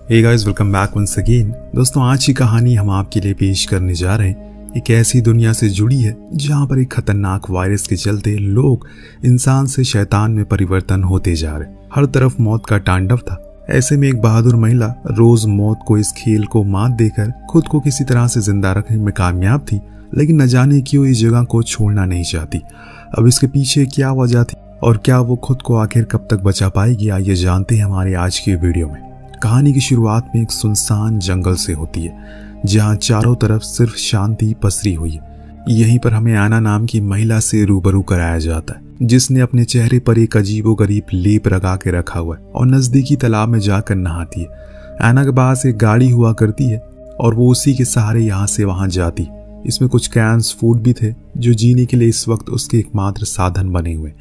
हे guys, welcome back once again. दोस्तों, आज की कहानी हम आपके लिए पेश करने जा रहे हैं एक ऐसी दुनिया से जुड़ी है जहां पर एक खतरनाक वायरस के चलते लोग इंसान से शैतान में परिवर्तन होते जा रहे। हर तरफ मौत का तांडव था। ऐसे में एक बहादुर महिला रोज मौत को इस खेल को मात देकर खुद को किसी तरह से जिंदा रखने में कामयाब थी, लेकिन न जाने क्यों इस जगह को छोड़ना नहीं चाहती। अब इसके पीछे क्या वजह थी और क्या वो खुद को आखिर कब तक बचा पाएगी, आइए जानते हैं हमारे आज के वीडियो में। कहानी की शुरुआत में एक सुनसान जंगल से होती है जहां चारों तरफ सिर्फ शांति पसरी हुई है। यहीं पर हमें आना नाम की महिला से रूबरू कराया जाता है, जिसने अपने चेहरे पर एक अजीबोगरीब लेप लगा के रखा हुआ है और नजदीकी तालाब में जाकर नहाती है। आना के पास एक गाड़ी हुआ करती है और वो उसी के सहारे यहाँ से वहां जाती। इसमें कुछ कैंस फूड भी थे जो जीने के लिए इस वक्त उसके एकमात्र साधन बने हुए।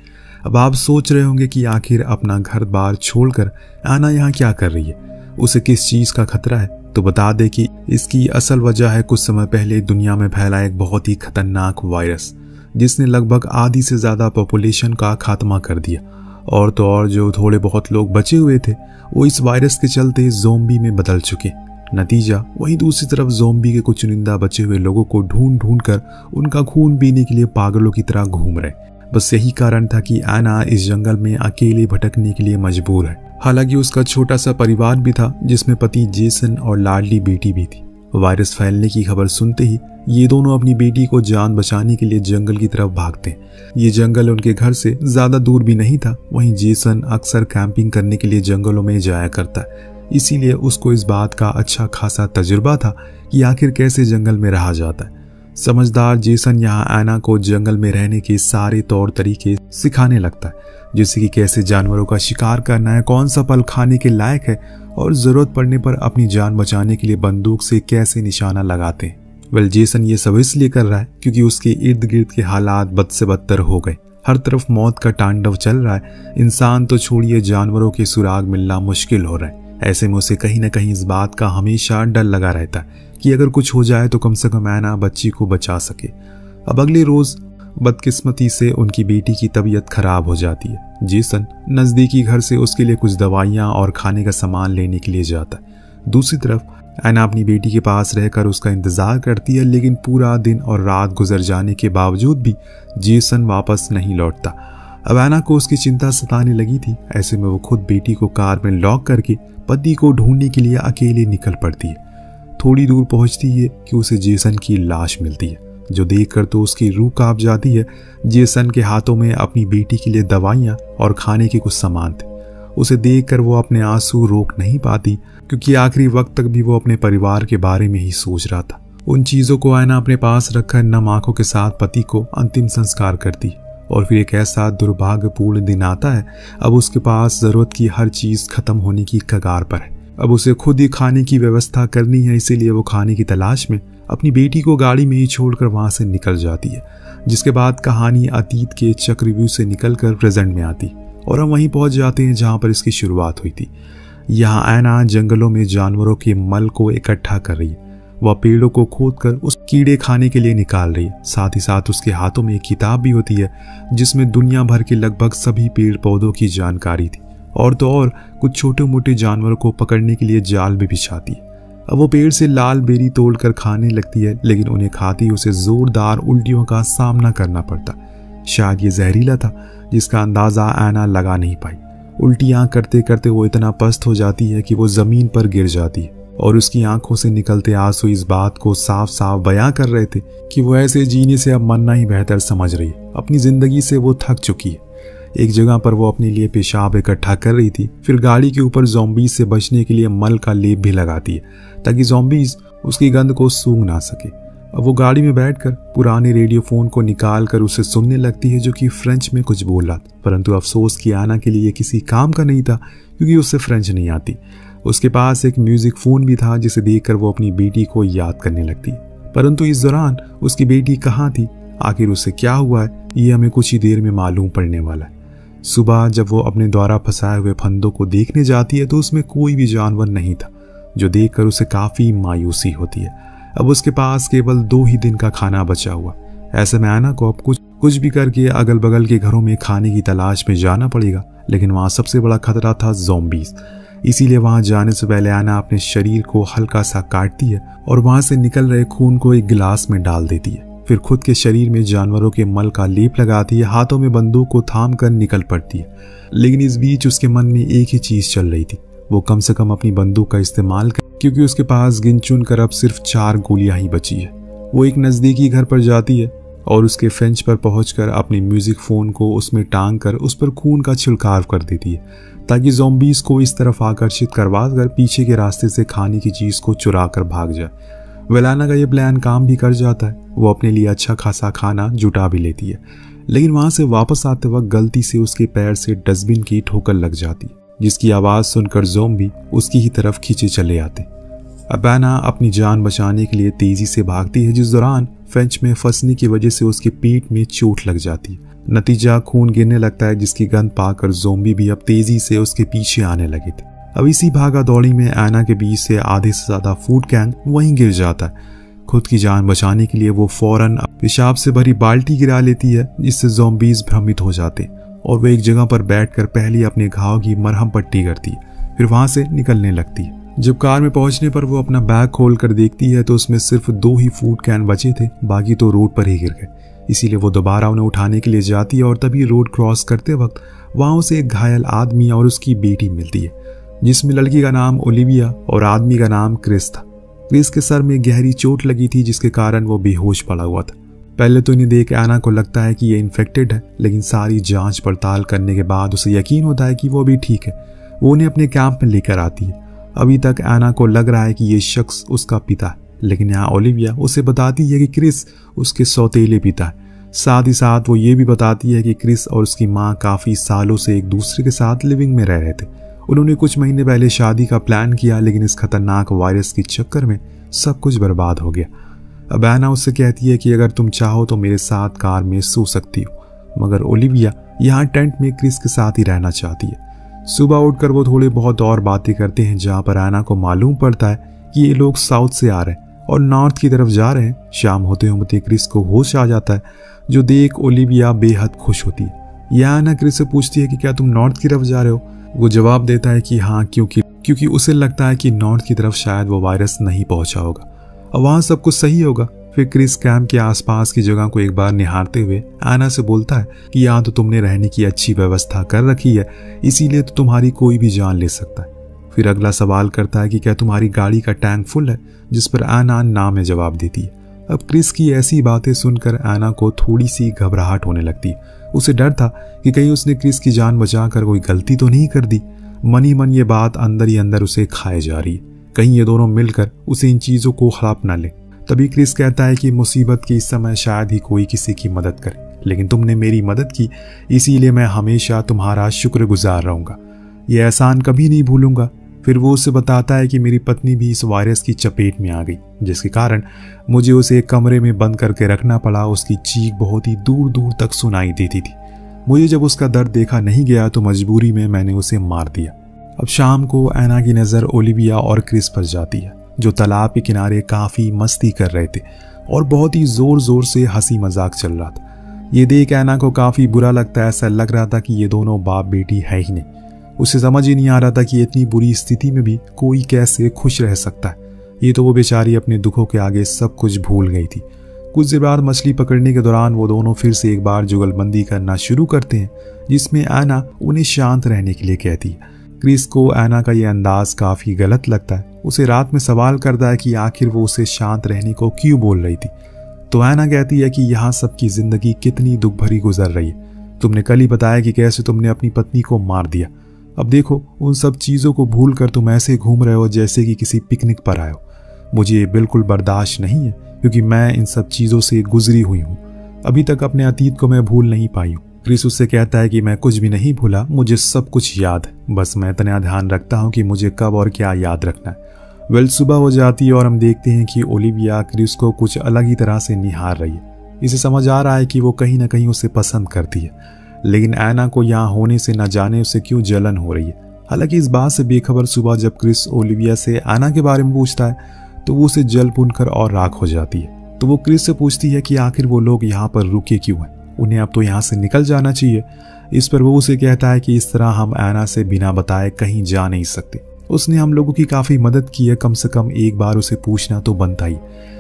अब आप सोच रहे होंगे कि आखिर अपना घर बार छोड़कर आना यहाँ क्या कर रही है, उसे किस चीज का खतरा है। तो बता दे कि इसकी असल वजह है कुछ समय पहले दुनिया में फैला एक बहुत ही खतरनाक वायरस, जिसने लगभग आधी से ज्यादा पॉपुलेशन का खात्मा कर दिया। और तो और जो थोड़े बहुत लोग बचे हुए थे वो इस वायरस के चलते ज़ोंबी में बदल चुके। नतीजा वहीं दूसरी तरफ ज़ोंबी के कुछ चुनिंदा बचे हुए लोगों को ढूंढ ढूंढ कर उनका खून पीने के लिए पागलों की तरह घूम रहे। बस यही कारण था कि आना इस जंगल में अकेले भटकने के लिए मजबूर है। हालांकि उसका छोटा सा परिवार भी था जिसमें पति जेसन और लाडली बेटी भी थी। वायरस फैलने की खबर सुनते ही ये दोनों अपनी बेटी को जान बचाने के लिए जंगल की तरफ भागते हैं। ये जंगल उनके घर से ज्यादा दूर भी नहीं था। वहीं जेसन अक्सर कैंपिंग करने के लिए जंगलों में जाया करता है, इसीलिए उसको इस बात का अच्छा खासा तजुर्बा था कि आखिर कैसे जंगल में रहा जाता है। समझदार जेसन यहाँ आना को जंगल में रहने के सारे तौर तरीके सिखाने लगता है, जैसे कि कैसे जानवरों का शिकार करना है, कौन सा फल खाने के लायक है और जरूरत पड़ने पर अपनी जान बचाने के लिए बंदूक से कैसे निशाना लगाते हैं। जेसन ये सब इसलिए कर रहा है क्योंकि उसके इर्द गिर्द के हालात बद से बदतर हो गए। हर तरफ मौत का तांडव चल रहा है। इंसान तो छोड़िए, जानवरों के सुराग मिलना मुश्किल हो रहा है। ऐसे में उसे कहीं ना कहीं इस बात का हमेशा डर लगा रहता है कि अगर कुछ हो जाए तो कम से कम आना बच्ची को बचा सके। अब अगले रोज बदकिस्मती से उनकी बेटी की तबीयत खराब हो जाती है। जेसन नजदीकी घर से उसके लिए कुछ दवाइयां और खाने का सामान लेने के लिए जाता है। दूसरी तरफ ऐना अपनी बेटी के पास रहकर उसका इंतजार करती है, लेकिन पूरा दिन और रात गुजर जाने के बावजूद भी जेसन वापस नहीं लौटता। अब ऐना को उसकी चिंता सताने लगी थी। ऐसे में वो खुद बेटी को कार में लॉक करके पति को ढूंढने के लिए अकेले निकल पड़ती है। थोड़ी दूर पहुंचती है कि उसे जेसन की लाश मिलती है, जो देखकर तो उसकी रूह कांप जाती है। जेसन के हाथों में अपनी बेटी के लिए दवाइयां और खाने के कुछ सामान थे। उसे देखकर वो अपने आंसू रोक नहीं पाती, क्योंकि आखिरी वक्त तक भी वो अपने परिवार के बारे में ही सोच रहा था। उन चीजों को ऐना अपने पास रखकर नम आंखों के साथ पति को अंतिम संस्कार करती। और फिर एक ऐसा दुर्भाग्यपूर्ण दिन आता है। अब उसके पास जरूरत की हर चीज खत्म होने की कगार पर है। अब उसे खुद ही खाने की व्यवस्था करनी है, इसीलिए वो खाने की तलाश में अपनी बेटी को गाड़ी में ही छोड़कर वहां से निकल जाती है। जिसके बाद कहानी अतीत के चक्रव्यूह से निकलकर प्रेजेंट में आती और हम वहीं पहुंच जाते हैं जहां पर इसकी शुरुआत हुई थी। यहाँ ऐना जंगलों में जानवरों के मल को इकट्ठा कर रही है। वह पेड़ों को खोदकर उस कीड़े खाने के लिए निकाल रही है। साथ ही साथ उसके हाथों में एक किताब भी होती है जिसमें दुनिया भर के लगभग सभी पेड़ पौधों की जानकारी थी। और तो और कुछ छोटे मोटे जानवरों को पकड़ने के लिए जाल भी बिछाती है। अब वो पेड़ से लाल बेरी तोड़कर खाने लगती है, लेकिन उन्हें खाती उसे जोरदार उल्टियों का सामना करना पड़ता। शायद ये जहरीला था, जिसका अंदाजा ऐना लगा नहीं पाई। उल्टियां करते करते वो इतना पस्त हो जाती है कि वो जमीन पर गिर जाती है और उसकी आंखों से निकलते आंसू इस बात को साफ साफ बयां कर रहे थे कि वो ऐसे जीने से अब मरना ही बेहतर समझ रही है। अपनी जिंदगी से वो थक चुकी है। एक जगह पर वो अपने लिए पेशाब इकट्ठा कर रही थी। फिर गाड़ी के ऊपर ज़ॉम्बीज से बचने के लिए मल का लेप भी लगाती है, ताकि ज़ॉम्बीज उसकी गंध को सूंघ ना सके। अब वो गाड़ी में बैठकर पुराने रेडियो फोन को निकाल कर उसे सुनने लगती है, जो कि फ्रेंच में कुछ बोल रहा था। परंतु अफसोस कि आना के लिए किसी काम का नहीं था, क्योंकि उसे फ्रेंच नहीं आती। उसके पास एक म्यूजिक फोन भी था, जिसे देखकर वो अपनी बेटी को याद करने लगती। परंतु इस दौरान उसकी बेटी कहाँ थी, आखिर उसे क्या हुआ है, ये हमें कुछ ही देर में मालूम पड़ने वाला है। सुबह जब वो अपने द्वारा फंसाए हुए फंदों को देखने जाती है तो उसमें कोई भी जानवर नहीं था, जो देखकर उसे काफी मायूसी होती है। अब उसके पास केवल 2 ही दिन का खाना बचा हुआ। ऐसे में ऐना को अब कुछ भी करके अगल बगल के घरों में खाने की तलाश में जाना पड़ेगा, लेकिन वहां सबसे बड़ा खतरा था ज़ॉम्बीज। इसीलिए वहां जाने से पहले एना अपने शरीर को हल्का सा काटती है और वहां से निकल रहे खून को एक गिलास में डाल देती है। फिर खुद के शरीर में जानवरों के मल का लेप लगाती है, हाथों में बंदूक को थाम कर निकल पड़ती है। लेकिन इस बीच उसके मन में एक ही चीज चल रही थी, वो कम से कम अपनी बंदूक का इस्तेमाल कर, क्योंकि उसके पास गिन चुन कर अब सिर्फ 4 गोलियां ही बची है। वो एक नजदीकी घर पर जाती है और उसके फ्रेंच पर पहुंचकर अपने म्यूजिक फोन को उसमें टांग कर उस पर खून का छिड़काव कर देती है, ताकि ज़ॉम्बीज को इस तरफ आकर्षित करवा कर पीछे के रास्ते से खाने की चीज को चुरा कर भाग जाए। वेलाना का यह प्लान काम भी कर जाता है। वो अपने लिए अच्छा खासा खाना जुटा भी लेती है, लेकिन वहां से वापस आते वक्त गलती से उसके पैर से डस्टबिन की ठोकर लग जाती है, जिसकी आवाज सुनकर ज़ॉम्बी उसकी ही तरफ खींचे चले आते। अब एना अपनी जान बचाने के लिए तेजी से भागती है, जिस दौरान फ्रेंच में फंसने की वजह से उसके पेट में चोट लग जाती है। नतीजा खून गिरने लगता है, जिसकी गंध पाकर ज़ॉम्बी भी अब तेजी से उसके पीछे आने लगे थे। अब इसी भागा दौड़ी में एना के बीच से आधे से ज्यादा फूड कैन वहीं गिर जाता है। खुद की जान बचाने के लिए वो फौरन पेशाब से भरी बाल्टी गिरा लेती है, जिससे ज़ॉम्बीज भ्रमित हो जाते और वो एक जगह पर बैठकर पहले अपने घाव की मरहम पट्टी करती है, फिर वहां से निकलने लगती है। जब कार में पहुंचने पर वो अपना बैग खोल कर देखती है तो उसमें सिर्फ 2 ही फूड कैन बचे थे, बाकी तो रोड पर ही गिर गए। इसीलिए वो दोबारा उन्हें उठाने के लिए जाती है और तभी रोड क्रॉस करते वक्त वहां उसे एक घायल आदमी और उसकी बेटी मिलती है, जिसमें लड़की का नाम ओलिविया और आदमी का नाम क्रिस था। क्रिस के सर में गहरी चोट लगी थी, जिसके कारण वो बेहोश पड़ा हुआ था। पहले तो इन्हें देख एना को लगता है कि ये इन्फेक्टेड है, लेकिन सारी जांच पड़ताल करने के बाद उसे यकीन होता है कि वो भी ठीक है। वो उन्हें अपने कैंप में लेकर आती है। अभी तक एना को लग रहा है कि ये शख्स उसका पिता है, लेकिन यहाँ ओलिविया उसे बताती है कि क्रिस उसके सौतेले पिता है। साथ ही साथ वो ये भी बताती है कि क्रिस और उसकी माँ काफी सालों से एक दूसरे के साथ लिविंग में रह रहे थे। उन्होंने कुछ महीने पहले शादी का प्लान किया, लेकिन इस खतरनाक वायरस के चक्कर में सब कुछ बर्बाद हो गया। अब एना उससे कहती है कि अगर तुम चाहो तो मेरे साथ कार में सो सकती हो, मगर ओलिविया यहाँ टेंट में क्रिस के साथ ही रहना चाहती है। सुबह उठकर वो थोड़े बहुत और बातें करते हैं, जहाँ पर एना को मालूम पड़ता है कि ये लोग साउथ से आ रहे हैं और नॉर्थ की तरफ जा रहे हैं। शाम होते होते क्रिस को होश आ जाता है, जो देख ओलिविया बेहद खुश होती है। यह एना क्रिस से पूछती है कि क्या तुम नॉर्थ की तरफ जा रहे हो। वो जवाब देता है कि हाँ, क्योंकि उसे लगता है कि नॉर्थ की तरफ शायद वो वायरस नहीं पहुंचा होगा और वहां सब कुछ सही होगा। फिर क्रिस कैंप के आसपास की जगह को एक बार निहारते हुए एना से बोलता है कि यहाँ तो तुमने रहने की अच्छी व्यवस्था कर रखी है, इसीलिए तो तुम्हारी कोई भी जान ले सकता है। फिर अगला सवाल करता है कि क्या तुम्हारी गाड़ी का टैंक फुल है, जिस पर एना ना में जवाब देती है। अब क्रिस की ऐसी बातें सुनकर एना को थोड़ी सी घबराहट होने लगती है। उसे डर था कि कहीं उसने क्रिस की जान बचाकर कोई गलती तो नहीं कर दी। मन ही मन ये बात अंदर ही अंदर उसे खाए जा रही है, कहीं ये दोनों मिलकर उसे इन चीजों को हड़प न ले। तभी क्रिस कहता है कि मुसीबत के इस समय शायद ही कोई किसी की मदद करे, लेकिन तुमने मेरी मदद की, इसीलिए मैं हमेशा तुम्हारा शुक्रगुजार रहूंगा। ये एहसान कभी नहीं भूलूंगा। फिर वो उसे बताता है कि मेरी पत्नी भी इस वायरस की चपेट में आ गई, जिसके कारण मुझे उसे एक कमरे में बंद करके रखना पड़ा। उसकी चीख बहुत ही दूर दूर तक सुनाई देती थी। मुझे जब उसका दर्द देखा नहीं गया तो मजबूरी में मैंने उसे मार दिया। अब शाम को एना की नज़र ओलिविया और क्रिस पर जाती है, जो तालाब के किनारे काफ़ी मस्ती कर रहे थे और बहुत ही ज़ोर ज़ोर से हंसी मजाक चल रहा था। ये देख एना को काफ़ी बुरा लगता है। ऐसा लग रहा था कि ये दोनों बाप बेटी है ही नहीं। उसे समझ ही नहीं आ रहा था कि इतनी बुरी स्थिति में भी कोई कैसे खुश रह सकता है। ये तो वो बेचारी अपने दुखों के आगे सब कुछ भूल गई थी। कुछ देर बाद मछली पकड़ने के दौरान वो दोनों फिर से एक बार जुगलबंदी करना शुरू करते हैं, जिसमें एना उन्हें शांत रहने के लिए कहती है। क्रिस को एना का ये अंदाज काफ़ी गलत लगता है। उसे रात में सवाल करता है कि आखिर वो उसे शांत रहने को क्यों बोल रही थी। तो एना कहती है कि यहाँ सबकी ज़िंदगी कितनी दुख भरी गुजर रही है। तुमने कल ही बताया कि कैसे तुमने अपनी पत्नी को मार दिया। अब देखो, उन सब चीज़ों को भूल कर तुम ऐसे घूम रहे हो जैसे कि किसी पिकनिक पर आए हो। मुझे ये बिल्कुल बर्दाश्त नहीं है, क्योंकि मैं इन सब चीज़ों से गुजरी हुई हूँ। अभी तक अपने अतीत को मैं भूल नहीं पाई हूँ। क्रिस उससे कहता है कि मैं कुछ भी नहीं भूला, मुझे सब कुछ याद है, बस मैं इतना ध्यान रखता हूँ कि मुझे कब और क्या याद रखना है। सुबह हो जाती है और हम देखते हैं कि ओलिविया क्रिस को कुछ अलग ही तरह से निहार रही है। इसे समझ आ रहा है कि वो कहीं ना कहीं उसे पसंद करती है, लेकिन एना को यहाँ होने से न जाने उसे क्यों जलन हो रही है। हालांकि इस बात से बेखबर सुबह जब क्रिस ओलिविया से एना के बारे में पूछता है तो वो उसे जल भूनकर और राख हो जाती है। तो वो क्रिस से पूछती है कि आखिर वो लोग यहाँ पर रुके क्यों हैं, उन्हें अब तो यहाँ से निकल जाना चाहिए। इस पर वो उसे कहता है कि इस तरह हम एना से बिना बताए कहीं जा नहीं सकते। उसने हम लोगों की काफ़ी मदद की है, कम से कम एक बार उसे पूछना तो बनता ही।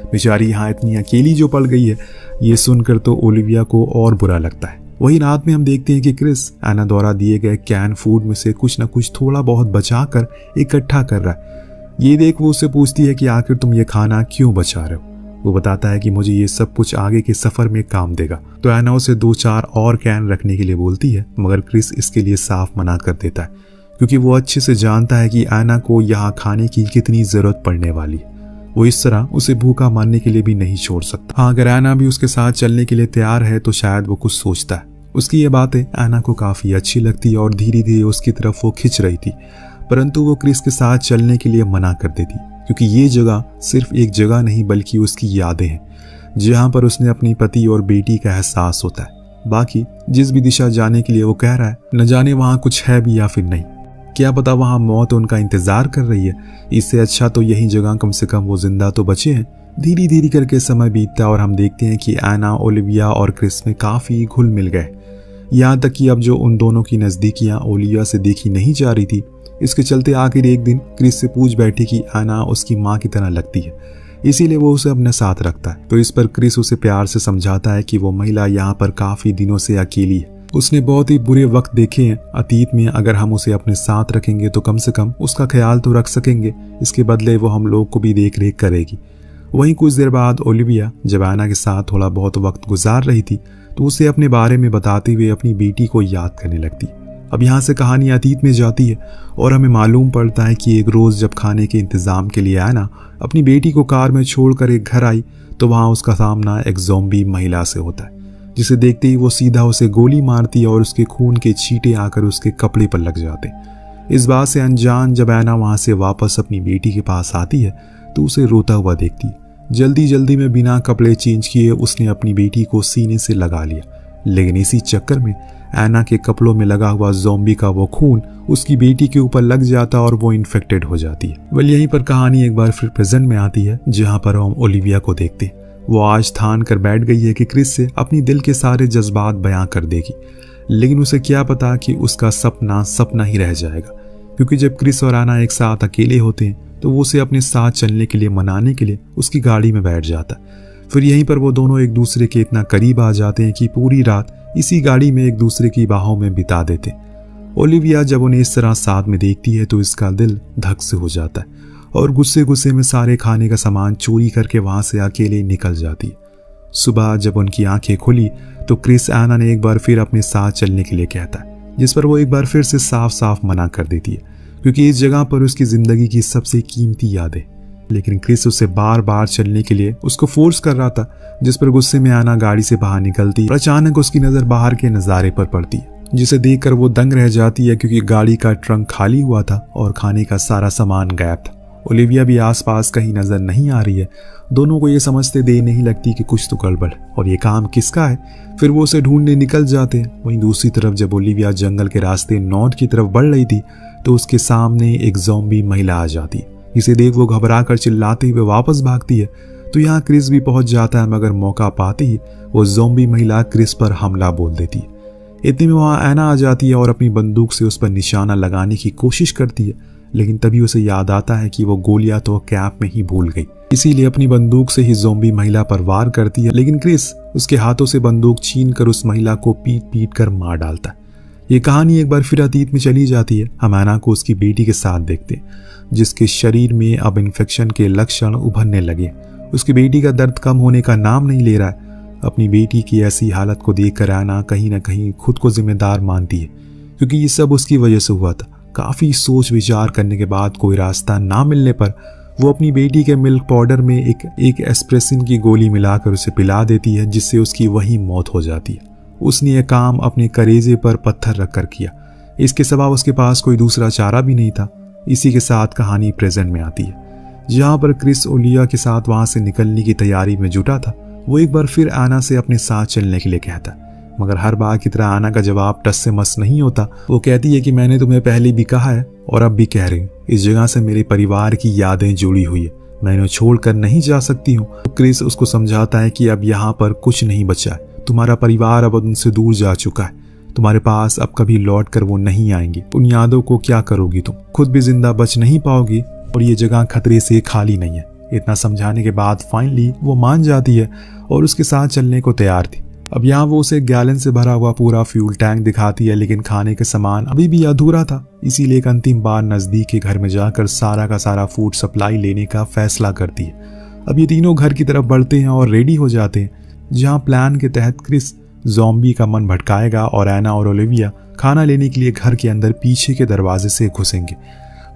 बेचारी यहाँ इतनी अकेली जो पड़ गई है, ये सुनकर तो ओलिविया को और बुरा लगता है। वही रात में हम देखते हैं कि क्रिस एना द्वारा दिए गए कैन फूड में से कुछ न कुछ थोड़ा बहुत बचा कर इकट्ठा कर रहा है। ये देख वो उससे पूछती है कि आखिर तुम ये खाना क्यों बचा रहे हो। वो बताता है कि मुझे ये सब कुछ आगे के सफर में काम देगा। तो एना उसे 2-4 और कैन रखने के लिए बोलती है, मगर क्रिस इसके लिए साफ मना कर देता है, क्योंकि वो अच्छे से जानता है कि एना को यहाँ खाने की कितनी जरूरत पड़ने वाली है। वो इस तरह उसे भूखा मारने के लिए भी नहीं छोड़ सकता। हाँ, अगर एना भी उसके साथ चलने के लिए तैयार है तो शायद वो कुछ सोचता है। उसकी ये बातें एना को काफी अच्छी लगती है और धीरे धीरे उसकी तरफ वो खिंच रही थी, परंतु वो क्रिस के साथ चलने के लिए मना कर देती, क्योंकि ये जगह सिर्फ एक जगह नहीं बल्कि उसकी यादें हैं, जहाँ पर उसने अपनी पति और बेटी का एहसास होता है। बाकी जिस भी दिशा जाने के लिए वो कह रहा है, न जाने वहाँ कुछ है भी या फिर नहीं। क्या पता वहाँ मौत उनका इंतजार कर रही है। इससे अच्छा तो यही जगह, कम से कम वो जिंदा तो बचे हैं। धीरे धीरे करके समय बीतता और हम देखते हैं कि एना, ओलिविया और क्रिस में काफी घुल मिल गए। यहाँ तक कि अब जो उन दोनों की नजदीकियां ओलिविया से देखी नहीं जा रही थी, इसके चलते आखिर एक दिन क्रिस से पूछ बैठी कि एना उसकी माँ की तरह लगती है, इसीलिए वो उसे अपने साथ रखता है। तो इस पर क्रिस उसे प्यार से समझाता है कि वो महिला यहाँ पर काफी दिनों से अकेली है। उसने बहुत ही बुरे वक्त देखे हैं अतीत में, अगर हम उसे अपने साथ रखेंगे तो कम से कम उसका ख्याल तो रख सकेंगे, इसके बदले वो हम लोग को भी देख रेख करेगी। वहीं कुछ देर बाद ओलिविया जब एना के साथ थोड़ा बहुत वक्त गुजार रही थी तो उसे अपने बारे में बताते हुए अपनी बेटी को याद करने लगती। अब यहाँ से कहानी अतीत में जाती है और हमें मालूम पड़ता है कि एक रोज जब खाने के इंतजाम के लिए एना अपनी बेटी को कार में छोड़कर एक घर आई तो वहाँ उसका सामना एक ज़ॉम्बी महिला से होता है, जिसे देखते ही वो सीधा उसे गोली मारती है और उसके खून के छींटे आकर उसके कपड़े पर लग जाते। इस बात से अनजान जब एना वहां से वापस अपनी बेटी के पास आती है तो उसे रोता हुआ देखती है। जल्दी जल्दी में बिना कपड़े चेंज किए उसने अपनी बेटी को सीने से लगा लिया, लेकिन इसी चक्कर में एना के कपड़ों में लगा हुआ ज़ॉम्बी का वो खून उसकी बेटी के ऊपर लग जाता और वो इन्फेक्टेड हो जाती है। वेल, यहीं पर कहानी एक बार फिर प्रेजेंट में आती है, जहाँ पर हम ओलिविया को देखते हैं। वो आज ठान कर बैठ गई है कि क्रिस से अपनी दिल के सारे जज्बात बयां कर देगी, लेकिन उसे क्या पता कि उसका सपना सपना ही रह जाएगा, क्योंकि जब क्रिस और एना एक साथ अकेले होते हैं तो वो उसे अपने साथ चलने के लिए मनाने के लिए उसकी गाड़ी में बैठ जाता है। फिर यहीं पर वो दोनों एक दूसरे के इतना करीब आ जाते हैं कि पूरी रात इसी गाड़ी में एक दूसरे की बाहों में बिता देते। ओलिविया जब उन्हें इस तरह साथ में देखती है तो इसका दिल धक से हो जाता है और गुस्से गुस्से में सारे खाने का सामान चोरी करके वहां से अकेले निकल जाती है। सुबह जब उनकी आंखें खुली तो क्रिस एना ने एक बार फिर अपने साथ चलने के लिए कहता है, जिस पर वो एक बार फिर से साफ साफ मना कर देती है, क्योंकि इस जगह पर उसकी जिंदगी की सबसे कीमती याद है। लेकिन क्रिस उसे बार बार चलने के लिए उसको फोर्स कर रहा था, जिस पर गुस्से में एना गाड़ी से बाहर निकलती और अचानक उसकी नजर बाहर के नजारे पर पड़ती है, जिसे देखकर वो दंग रह जाती है, क्योंकि गाड़ी का ट्रंक खाली हुआ था और खाने का सारा सामान गायब था। ओलिविया भी आसपास कहीं नजर नहीं आ रही है। दोनों को ये समझते देर नहीं लगती कि कुछ तो गड़बड़ है और ये काम किसका है। फिर वो उसे ढूंढने निकल जाते हैं। वहीं दूसरी तरफ जब ओलिविया जंगल के रास्ते नॉर्थ की तरफ बढ़ रही थी तो उसके सामने एक ज़ॉम्बी महिला आ जाती है। इसे देख वो घबरा कर चिल्लाते हुए वापस भागती है। तो यहाँ क्रिस भी पहुंच जाता है, मगर मौका पाते ही वो ज़ॉम्बी महिला क्रिस पर हमला बोल देती है। इतने में वहाँ एना आ जाती है और अपनी बंदूक से उस पर निशाना लगाने की कोशिश करती है, लेकिन तभी उसे याद आता है कि वो गोलियां तो कैंप में ही भूल गई, इसीलिए अपनी बंदूक से ही ज़ॉम्बी महिला पर वार करती है। लेकिन क्रिस उसके हाथों से बंदूक छीन कर उस महिला को पीट पीट कर मार डालता है। ये कहानी एक बार फिर अतीत में चली जाती है। हम एना को उसकी बेटी के साथ देखते हैं, जिसके शरीर में अब इन्फेक्शन के लक्षण उभरने लगे। उसकी बेटी का दर्द कम होने का नाम नहीं ले रहा है। अपनी बेटी की ऐसी हालत को देखकर एना कहीं ना कहीं खुद को जिम्मेदार मानती है, क्योंकि ये सब उसकी वजह से हुआ था। काफी सोच विचार करने के बाद कोई रास्ता ना मिलने पर वो अपनी बेटी के मिल्क पाउडर में एक एस्प्रेसिन की गोली मिलाकर उसे पिला देती है, जिससे उसकी वही मौत हो जाती है। उसने यह काम अपने करेजे पर पत्थर रखकर किया। इसके सिवा उसके पास कोई दूसरा चारा भी नहीं था। इसी के साथ कहानी प्रेजेंट में आती है, जहाँ पर क्रिस ओलिविया के साथ वहां से निकलने की तैयारी में जुटा था। वो एक बार फिर एना से अपने साथ चलने के लिए कहता, मगर हर बार की तरह एना का जवाब टस से मस नहीं होता। वो कहती है कि मैंने तुम्हें पहले भी कहा है और अब भी कह रही हूँ, इस जगह से मेरे परिवार की यादें जुड़ी हुई है, मैं इन्हें छोड़कर नहीं जा सकती हूँ। क्रिस उसको समझाता है कि अब यहाँ पर कुछ नहीं बचा है, तुम्हारा परिवार अब उनसे दूर जा चुका है, तुम्हारे पास अब कभी लौट कर वो नहीं आएंगी। उन यादों को क्या करोगी तुम? खुद भी जिंदा बच नहीं पाओगी और ये जगह खतरे से खाली नहीं है। इतना समझाने के बाद फाइनली वो मान जाती है और उसके साथ चलने को तैयार थी। अब यहाँ वो उसे गैलन से भरा हुआ पूरा फ्यूल टैंक दिखाती है, लेकिन खाने के सामान अभी भी अधूरा था। इसीलिए एक अंतिम बार नजदीक के घर में जाकर सारा का सारा फूड सप्लाई लेने का फैसला करती है। अब ये तीनों घर की तरफ बढ़ते हैं और रेडी हो जाते हैं, जहाँ प्लान के तहत क्रिस ज़ॉम्बी का मन भटकाएगा और एना और ओलिविया खाना लेने के लिए घर के अंदर पीछे के दरवाजे से घुसेंगे।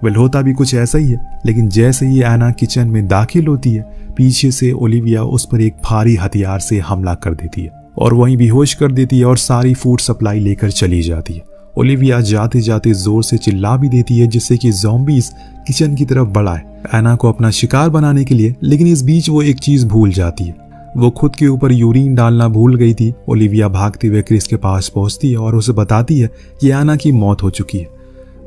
वेल, होता भी कुछ ऐसा ही है, लेकिन जैसे ही एना किचन में दाखिल होती है, पीछे से ओलिविया उस पर एक भारी हथियार से हमला कर देती है और वहीं बेहोश कर देती है और सारी फूड सप्लाई लेकर चली जाती है। ओलिविया जाते जाते जोर से चिल्ला भी देती है, जिससे कि ज़ॉम्बीज किचन की तरफ बढ़ाए एना को अपना शिकार बनाने के लिए। लेकिन इस बीच वो एक चीज भूल जाती है, वो खुद के ऊपर यूरिन डालना भूल गई थी। ओलिविया भागते हुए क्रिस के पास पहुंचती है और उसे बताती है कि एना की मौत हो चुकी है,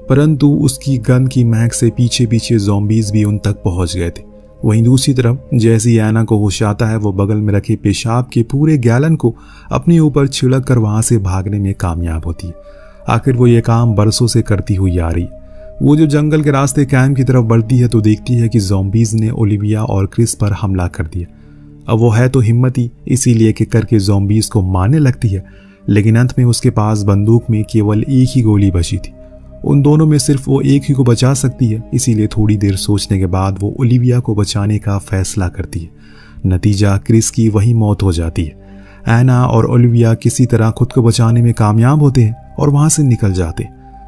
परंतु उसकी गन की महक से पीछे पीछे ज़ॉम्बीज भी उन तक पहुंच गए थे। वहीं दूसरी तरफ जैसे ही एना को होश आता है, वो बगल में रखे पेशाब के पूरे गैलन को अपने ऊपर छिड़क कर वहां से भागने में कामयाब होती है। आखिर वो ये काम बरसों से करती हुई आ रही। वो जो जंगल के रास्ते कैंप की तरफ बढ़ती है तो देखती है कि ज़ॉम्बीज ने ओलिविया और क्रिस पर हमला कर दिया। अब वो है तो हिम्मती, इसीलिए कि करके ज़ॉम्बीज को मारने लगती है, लेकिन अंत में उसके पास बंदूक में केवल एक ही गोली बची थी। उन दोनों में सिर्फ वो एक ही को बचा सकती है, इसीलिए थोड़ी देर सोचने के बाद वो ओलिविया को बचाने का फैसला करती है। नतीजा क्रिस की वही मौत हो जाती है। एना और ओलिविया किसी तरह खुद को बचाने में कामयाब होते हैं और वहां से निकल जाते।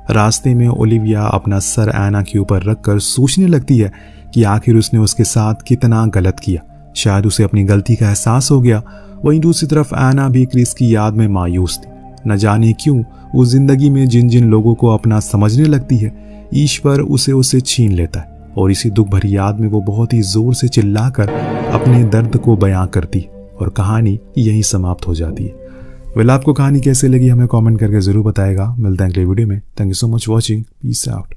रास्ते में ओलिविया अपना सर एना के ऊपर रखकर सोचने लगती है कि आखिर उसने उसके साथ कितना गलत किया। शायद उसे अपनी गलती का एहसास हो गया। वहीं दूसरी तरफ एना भी क्रिस की याद में मायूस थी। न जाने क्यों वो जिंदगी में जिन जिन लोगों को अपना समझने लगती है, ईश्वर उसे छीन लेता है और इसी दुख भरी याद में वो बहुत ही जोर से चिल्लाकर अपने दर्द को बयां करती है और कहानी यहीं समाप्त हो जाती है। वेल, आपको कहानी कैसे लगी हमें कमेंट करके जरूर बताएगा। मिलते हैं अगले वीडियो में। Thank you so much watching. Peace out.